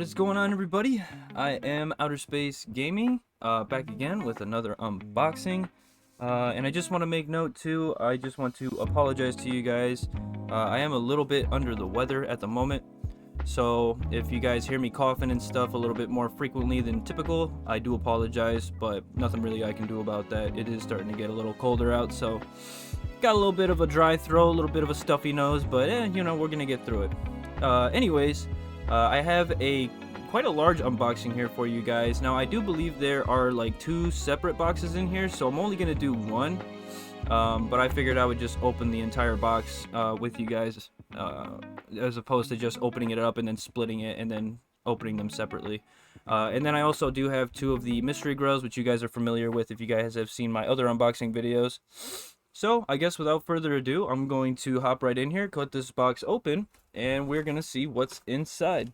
What is going on, everybody? I am Outer Space Gaming, back again with another unboxing. And I just want to make note too, I just want to apologize to you guys. I am a little bit under the weather at the moment, so if you guys hear me coughing and stuff a little bit more frequently than typical, I do apologize, but nothing really I can do about that. It is starting to get a little colder out, so got a little bit of a dry throat, a little bit of a stuffy nose, but you know, we're gonna get through it. Anyways, I have quite a large unboxing here for you guys. Now, I do believe there are like 2 separate boxes in here, so I'm only gonna do one. But I figured I would just open the entire box with you guys, as opposed to just opening it up and then splitting it and then opening them separately. And then I also do have 2 of the mystery grills, which you guys are familiar with if you guys have seen my other unboxing videos. So I guess without further ado, I'm going to hop right in here, cut this box open, and we're gonna see what's inside.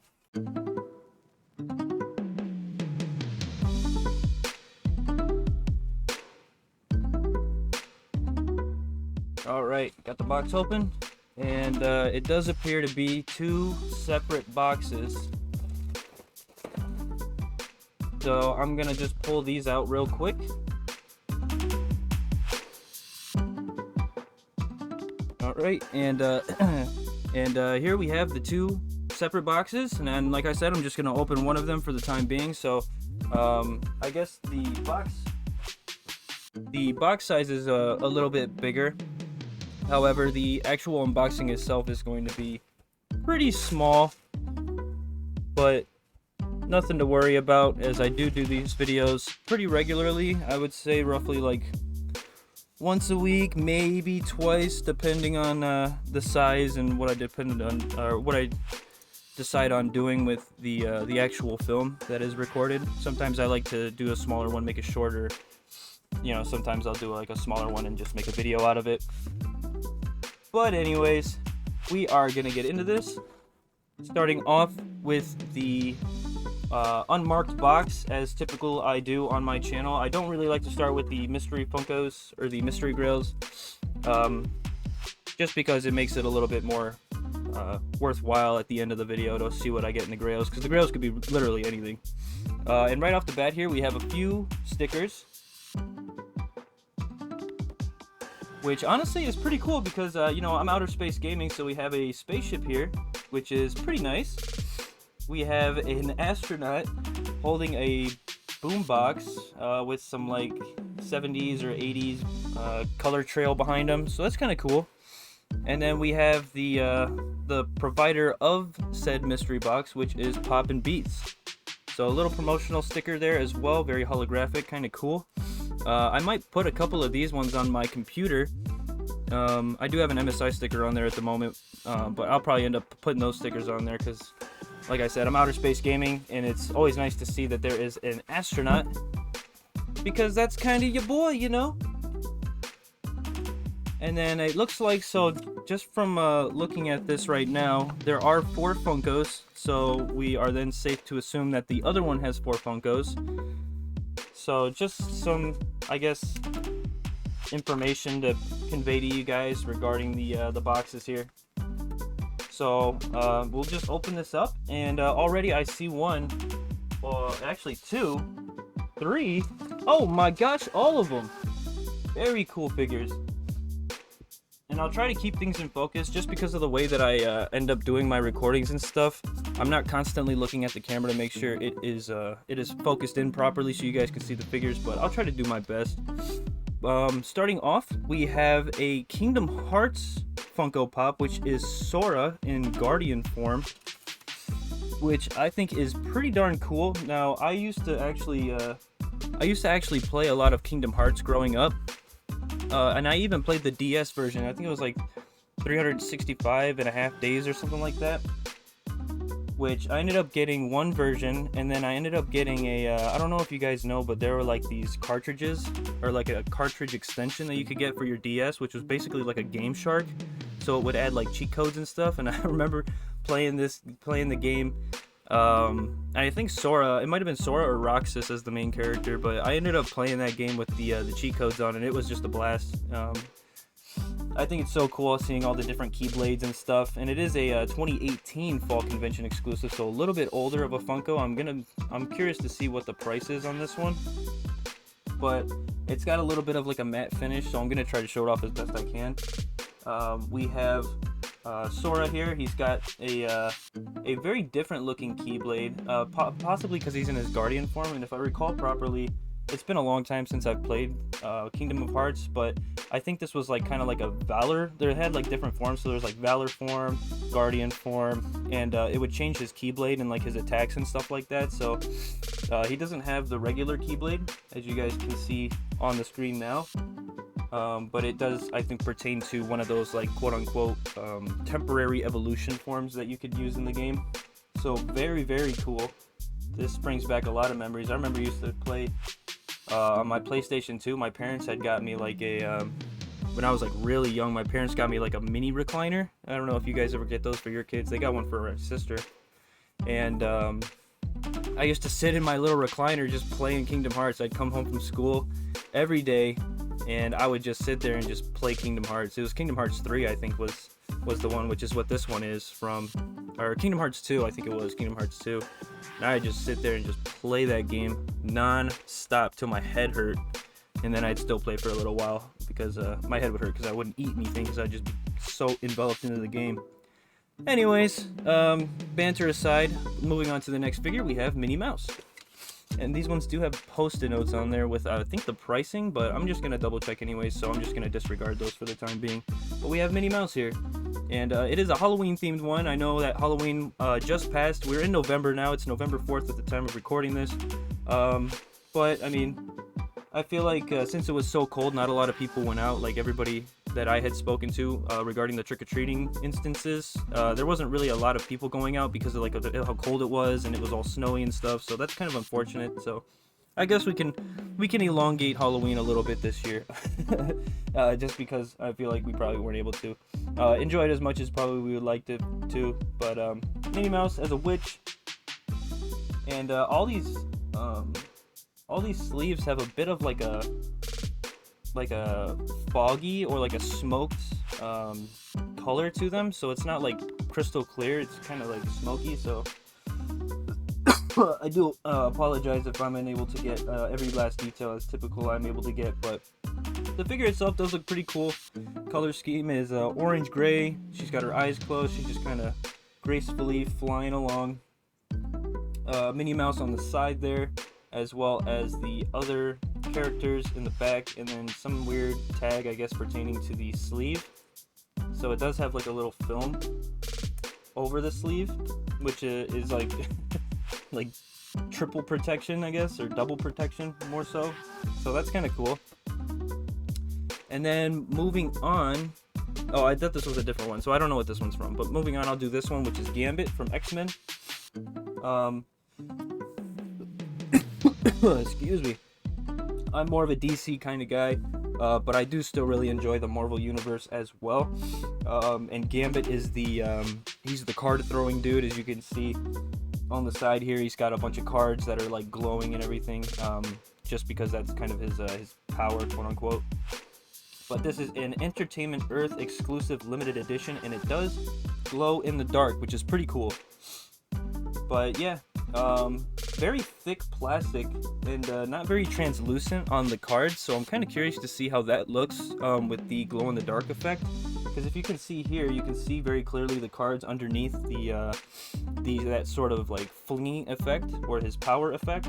Alright, got the box open, and it does appear to be 2 separate boxes. So I'm gonna just pull these out real quick. Alright, and here we have the 2 separate boxes, and then, like I said, I'm just gonna open one of them for the time being. So I guess the box size is a little bit bigger. However, the actual unboxing itself is going to be pretty small, but nothing to worry about, as I do these videos pretty regularly. I would say roughly like once a week, maybe twice, depending on the size and what I decide on doing with the actual film that is recorded. Sometimes I like to do a smaller one, make it shorter. You know, sometimes I'll do like a smaller one and just make a video out of it. But anyways, we are gonna get into this, starting off with the unmarked box, as typical I do on my channel. I don't really like to start with the mystery Funkos or the mystery grills, just because it makes it a little bit more worthwhile at the end of the video to see what I get in the grails, because the grails could be literally anything. And right off the bat here, we have a few stickers, which honestly is pretty cool because, you know, I'm Outer Space Gaming, so we have a spaceship here, which is pretty nice. We have an astronaut holding a boombox with some like 70s or 80s color trail behind him, so that's kind of cool. And then we have the provider of said mystery box, which is Poppin' Beats. So a little promotional sticker there as well, very holographic, kind of cool. I might put a couple of these ones on my computer. I do have an MSI sticker on there at the moment, but I'll probably end up putting those stickers on there because, like I said, I'm Outer Space Gaming, and it's always nice to see that there is an astronaut, because that's kind of your boy, you know? And then it looks like, so just from looking at this right now, there are 4 Funkos, so we are then safe to assume that the other one has 4 Funkos. So just some, I guess, information to convey to you guys regarding the boxes here. So we'll just open this up, and already I see 1, actually 2, 3. Oh my gosh, all of them! Very cool figures. And I'll try to keep things in focus, just because of the way that I end up doing my recordings and stuff. I'm not constantly looking at the camera to make sure it is focused in properly so you guys can see the figures, but I'll try to do my best. Starting off, we have a Kingdom Hearts Funko Pop, which is Sora in Guardian form, which I think is pretty darn cool. Now, I used to actually play a lot of Kingdom Hearts growing up. And I even played the DS version. I think it was like 365.5 days or something like that. Which I ended up getting one version, and then I ended up getting a, I don't know if you guys know, but there were like these cartridges, or like a cartridge extension that you could get for your DS, which was basically like a Game Shark. So it would add like cheat codes and stuff, and I remember playing the game. I think Sora, it might have been Sora or Roxas as the main character, but I ended up playing that game with the cheat codes on, and it was just a blast. I think it's so cool seeing all the different Keyblades and stuff, and it is a 2018 Fall Convention exclusive, so a little bit older of a Funko. I'm curious to see what the price is on this one, but it's got a little bit of like a matte finish, so I'm gonna try to show it off as best I can. We have Sora here. He's got a very different looking Keyblade, possibly because he's in his Guardian form, and if I recall properly, it's been a long time since I've played Kingdom of Hearts, but I think this was like kind of like a Valor. They had like different forms, so there's like Valor form, Guardian form, and it would change his Keyblade and like his attacks and stuff like that. So he doesn't have the regular Keyblade, as you guys can see on the screen now. But it does, I think, pertain to one of those like quote-unquote temporary evolution forms that you could use in the game. So very, very cool. This brings back a lot of memories. I remember used to play on my PlayStation 2. My parents had got me like a when I was like really young, my parents got me like a mini recliner. I don't know if you guys ever get those for your kids. They got one for my sister, and I used to sit in my little recliner just playing Kingdom Hearts. I'd come home from school every day, and I would just sit there and just play Kingdom Hearts. It was Kingdom Hearts 3, I think, was the one, which is what this one is from, or Kingdom Hearts 2, I think it was Kingdom Hearts 2. And I'd just sit there and just play that game non-stop till my head hurt, and then I'd still play for a little while because my head would hurt because I wouldn't eat anything because I'd just be so enveloped into the game. Anyways, banter aside, moving on to the next figure, we have Minnie Mouse. And these ones do have post-it notes on there with, I think, the pricing, but I'm just going to double check anyways, so I'm just going to disregard those for the time being. But we have Minnie Mouse here, and it is a Halloween-themed one. I know that Halloween just passed. We're in November now. It's November 4th at the time of recording this. But, I mean, I feel like since it was so cold, not a lot of people went out. Like, everybody that I had spoken to regarding the trick-or-treating instances, there wasn't really a lot of people going out because of like how cold it was, and it was all snowy and stuff, so that's kind of unfortunate. So I guess we can elongate Halloween a little bit this year, just because I feel like we probably weren't able to enjoy it as much as probably we would like to. But Minnie Mouse as a witch, and all these sleeves have a bit of like a foggy or like a smoked color to them, so it's not like crystal clear, it's kind of like smoky. So I do apologize if I'm unable to get every last detail as typical I'm able to get, but the figure itself does look pretty cool. Color scheme is orange gray. She's got her eyes closed, she's just kind of gracefully flying along. Minnie Mouse on the side there, as well as the other characters in the back, and then some weird tag, I guess, pertaining to the sleeve. So it does have like a little film over the sleeve, which is like like triple protection, I guess, or double protection more so. So that's kind of cool. And then moving on, oh, I thought this was a different one, so I don't know what this one's from, but moving on, I'll do this one, which is Gambit from X-Men. Excuse me. I'm more of a DC kind of guy, but I do still really enjoy the Marvel Universe as well. And Gambit is he's the card throwing dude, as you can see on the side here. He's got a bunch of cards that are like glowing and everything, just because that's kind of his power, quote unquote. But this is an Entertainment Earth exclusive limited edition, and it does glow in the dark, which is pretty cool. But yeah, very thick plastic and not very translucent on the cards, so I'm kind of curious to see how that looks with the glow in the dark effect. Because if you can see here, you can see very clearly the cards underneath that sort of like flinging effect, or his power effect.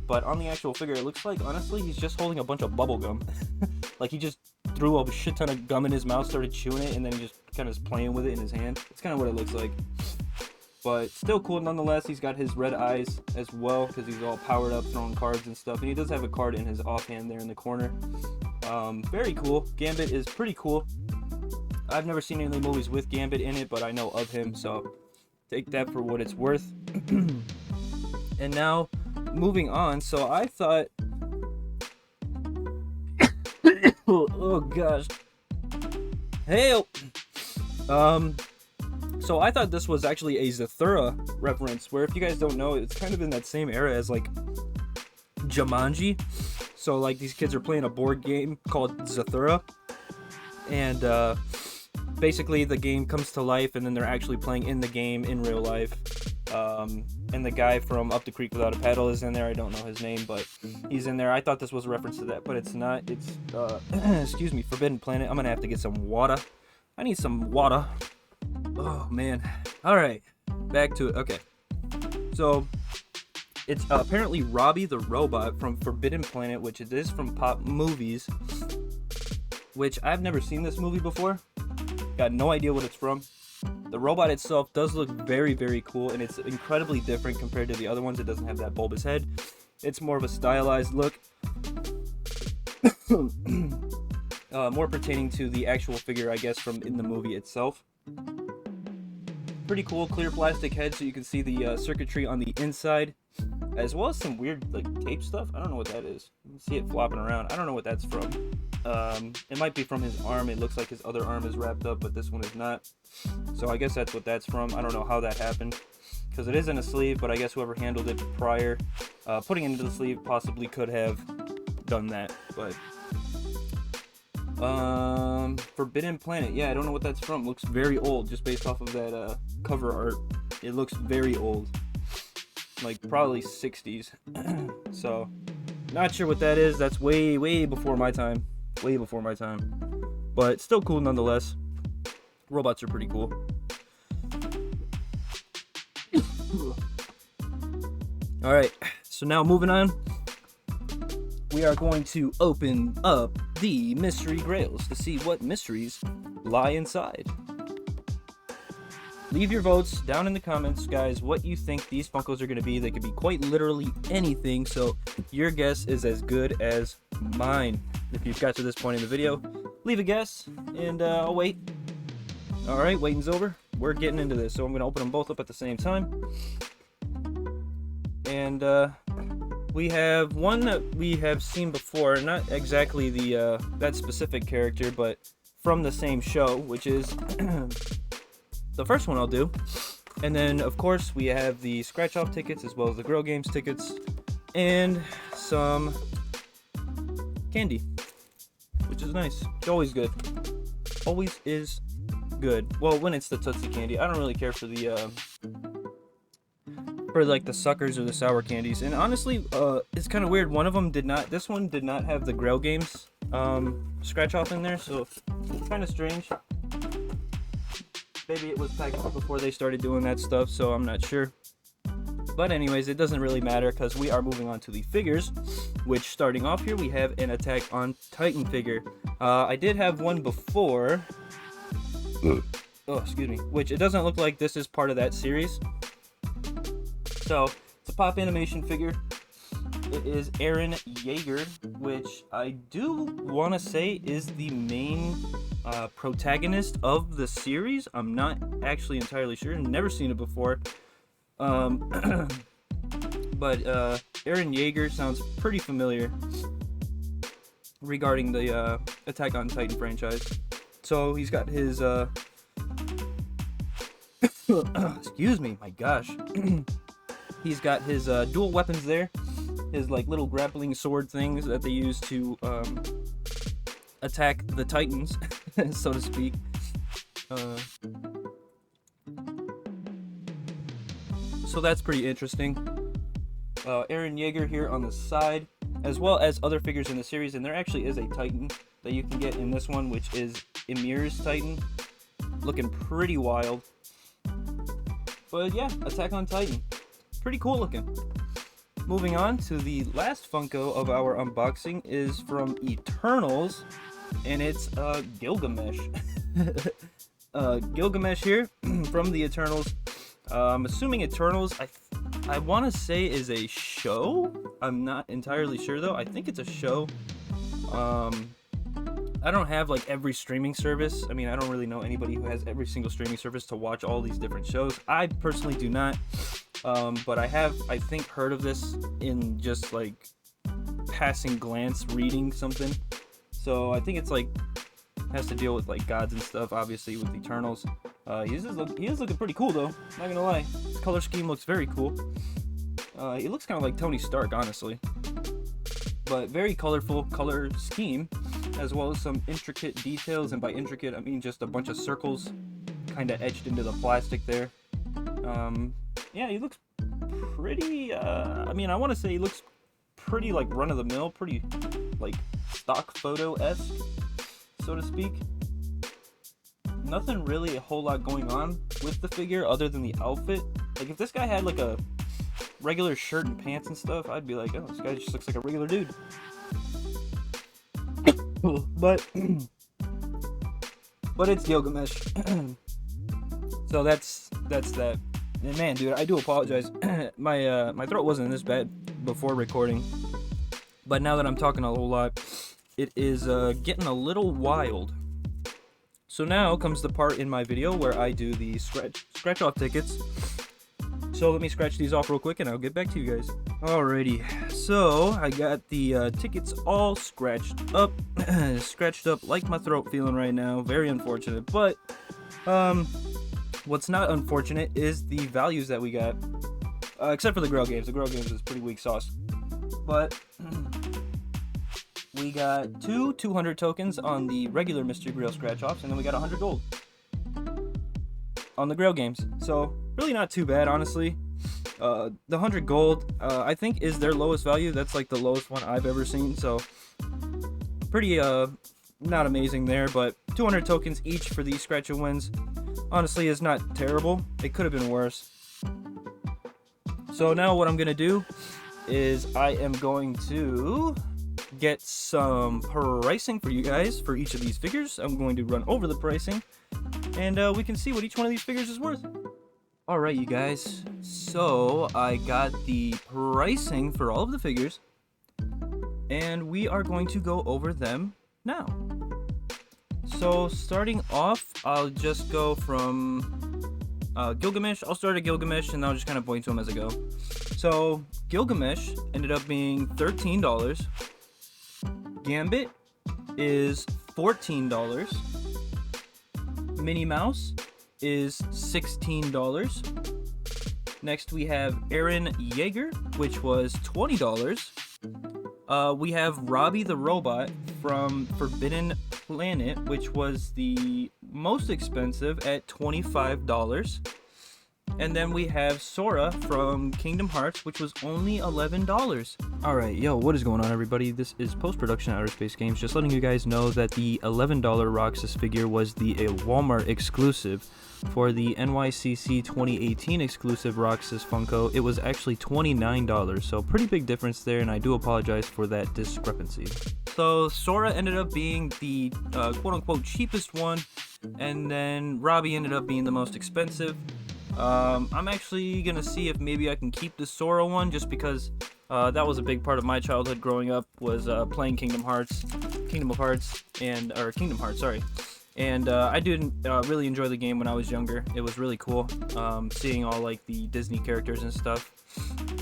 But on the actual figure, it looks like, honestly, he's just holding a bunch of bubble gum. Like he just threw a shit ton of gum in his mouth, started chewing it, and then just kind of playing with it in his hand. It's kind of what it looks like. But still cool nonetheless. He's got his red eyes as well, because he's all powered up, throwing cards and stuff. And he does have a card in his offhand there in the corner. Very cool. Gambit is pretty cool. I've never seen any movies with Gambit in it, but I know of him, so take that for what it's worth. And now, moving on. So I thought... oh gosh. Help! So I thought this was actually a Zathura reference, where if you guys don't know, it's kind of in that same era as like Jumanji. So like these kids are playing a board game called Zathura, and basically the game comes to life, and then they're actually playing in the game in real life. And the guy from Up the Creek Without a Paddle is in there. I don't know his name, but he's in there. I thought this was a reference to that, but it's not. It's excuse me, Forbidden Planet. I'm gonna have to get some water. I need some water. Oh man. All right, back to it. Okay, so it's apparently Robbie the robot from Forbidden Planet, which it is from Pop Movies, which I've never seen this movie before. Got no idea what it's from. The robot itself does look very, very cool, and it's incredibly different compared to the other ones. It doesn't have that bulbous head. It's more of a stylized look. More pertaining to the actual figure, I guess, from in the movie itself. Pretty cool, clear plastic head so you can see the circuitry on the inside, as well as some weird like tape stuff. I don't know what that is. You can see it flopping around. I don't know what that's from. It might be from his arm. It looks like his other arm is wrapped up, but this one is not. So I guess that's what that's from. I don't know how that happened, because it is in a sleeve, but I guess whoever handled it prior, putting it into the sleeve possibly could have done that. But Forbidden Planet, yeah, I don't know what that's from. Looks very old, just based off of that cover art. It looks very old, like probably 60s. So not sure what that is. That's way, way before my time. Way before my time, but still cool nonetheless. Robots are pretty cool. All right, so now moving on, we are going to open up the mystery grails to see what mysteries lie inside. Leave your votes down in the comments, guys, what you think these Funkos are going to be. They could be quite literally anything, so your guess is as good as mine. If you've got to this point in the video, leave a guess, and I'll wait. Alright, waiting's over. We're getting into this, so I'm going to open them both up at the same time. And we have one that we have seen before, not exactly the that specific character, but from the same show, which is the first one I'll do. And then, of course, we have the scratch-off tickets, as well as the Grill Games tickets, and some candy, which is nice. It's always good. Always is good. Well, when it's the Tootsie candy. I don't really care for the for like the suckers or the sour candies. And honestly, it's kind of weird. One of them did not. This one did not have the Grail Games scratch off in there, so it's kind of strange. Maybe it was packed before they started doing that stuff, so I'm not sure. But anyways, it doesn't really matter, because we are moving on to the figures, which starting off here, we have an Attack on Titan figure. I did have one before. Oh, excuse me. Which it doesn't look like this is part of that series. So, it's a pop animation figure. It is Eren Yeager, which I do want to say is the main protagonist of the series. I'm not actually entirely sure. Never seen it before. But Eren Yeager sounds pretty familiar regarding the Attack on Titan franchise. So he's got his excuse me, my gosh. He's got his dual weapons there, his like little grappling sword things that they use to attack the Titans, so to speak. So that's pretty interesting. Eren Yeager here on the side, as well as other figures in the series, and there actually is a Titan that you can get in this one, which is Ymir's Titan, looking pretty wild. But yeah, Attack on Titan, pretty cool looking. Moving on to the last Funko of our unboxing is from Eternals, and it's Gilgamesh. Gilgamesh here from the Eternals. I'm assuming Eternals, I want to say is a show. I'm not entirely sure though. I think it's a show. I don't have like every streaming service. I mean, I don't really know anybody who has every single streaming service to watch all these different shows. I personally do not. But I have, I think, heard of this in just like passing glance reading something. So I think it's like has to deal with like gods and stuff, obviously with Eternals. He is looking pretty cool though, not gonna lie. His color scheme looks very cool. He looks kind of like Tony Stark, honestly. But very colorful color scheme. as well as some intricate details, and by intricate I mean just a bunch of circles kind of etched into the plastic there. Yeah, he looks pretty, I mean, I want to say he looks pretty like run-of-the-mill, pretty like stock photo-esque, so to speak. Nothing really a whole lot going on with the figure other than the outfit. Like, if this guy had like a regular shirt and pants and stuff, I'd be like, oh, this guy just looks like a regular dude. but it's Gilgamesh. So that's that. And man, dude, I do apologize. My throat wasn't this bad before recording, but now that I'm talking a whole lot, it is getting a little wild. So now comes the part in my video where I do the scratch off tickets. So let me scratch these off real quick and I'll get back to you guys. Alrighty, so I got the tickets all scratched up. Scratched up like my throat feeling right now. Very unfortunate, but what's not unfortunate is the values that we got. Except for the Grail Games. The Grail Games is pretty weak sauce. But we got 200 tokens on the regular Mystery Grail scratch-offs, and then we got 100 gold on the Grail Games. So, really not too bad, honestly. The 100 gold, I think, is their lowest value. That's, like, the lowest one I've ever seen, so pretty, not amazing there, but 200 tokens each for these scratch-and-wins, honestly, is not terrible. It could have been worse. So now what I'm going to do is I am going to get some pricing for you guys for each of these figures. I'm going to run over the pricing, and we can see what each one of these figures is worth. Alright, you guys, so I got the pricing for all of the figures, and we are going to go over them now. So starting off, I'll just go from Gilgamesh. I'll start at Gilgamesh, and I'll just kind of point to him as I go. So Gilgamesh ended up being $13. Gambit is $14. Minnie Mouse is $16. Next we have Aaron Yeager, which was $20. We have Robbie the Robot from Forbidden Planet, which was the most expensive at $25. And then we have Sora from Kingdom Hearts, which was only $11. Alright, yo, what is going on, everybody? This is Post-Production Outer Space Games, just letting you guys know that the $11 Roxas figure was the Walmart exclusive. For the NYCC 2018 exclusive Roxas Funko, it was actually $29, so pretty big difference there, and I do apologize for that discrepancy. So Sora ended up being the quote-unquote cheapest one, and then Robbie ended up being the most expensive. I'm actually gonna see if maybe I can keep the Sora one, just because that was a big part of my childhood growing up, was playing Kingdom Hearts, sorry. And I did really enjoy the game when I was younger. It was really cool, seeing all like the Disney characters and stuff.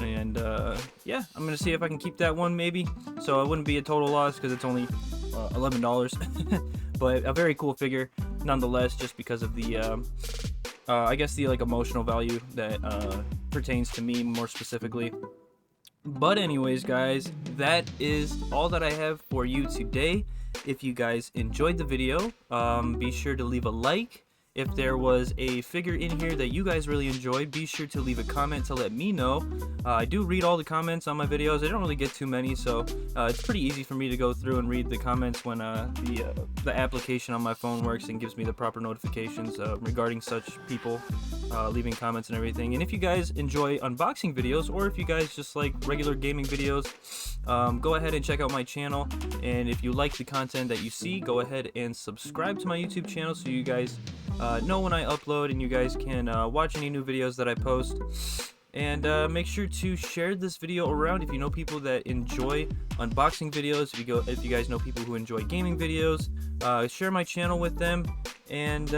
And yeah, I'm gonna see if I can keep that one maybe, so it wouldn't be a total loss because it's only $11. But a very cool figure nonetheless, just because of the I guess the like emotional value that pertains to me more specifically. But anyways, guys, that is all that I have for you today. If you guys enjoyed the video, be sure to leave a like. If there was a figure in here that you guys really enjoyed, be sure to leave a comment to let me know. I do read all the comments on my videos. I don't really get too many, so it's pretty easy for me to go through and read the comments when the application on my phone works and gives me the proper notifications regarding such people leaving comments and everything. And if you guys enjoy unboxing videos, or if you guys just like regular gaming videos, go ahead and check out my channel. And if you like the content that you see, go ahead and subscribe to my YouTube channel so you guys know when I upload, and you guys can watch any new videos that I post. And make sure to share this video around if you know people that enjoy unboxing videos. If you guys know people who enjoy gaming videos, share my channel with them. And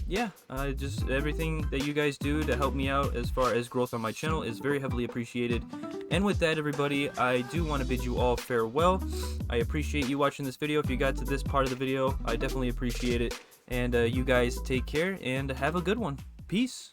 yeah, just everything that you guys do to help me out as far as growth on my channel is very heavily appreciated. And with that, everybody, I do want to bid you all farewell. I appreciate you watching this video. If you got to this part of the video, I definitely appreciate it. And you guys take care and have a good one. Peace.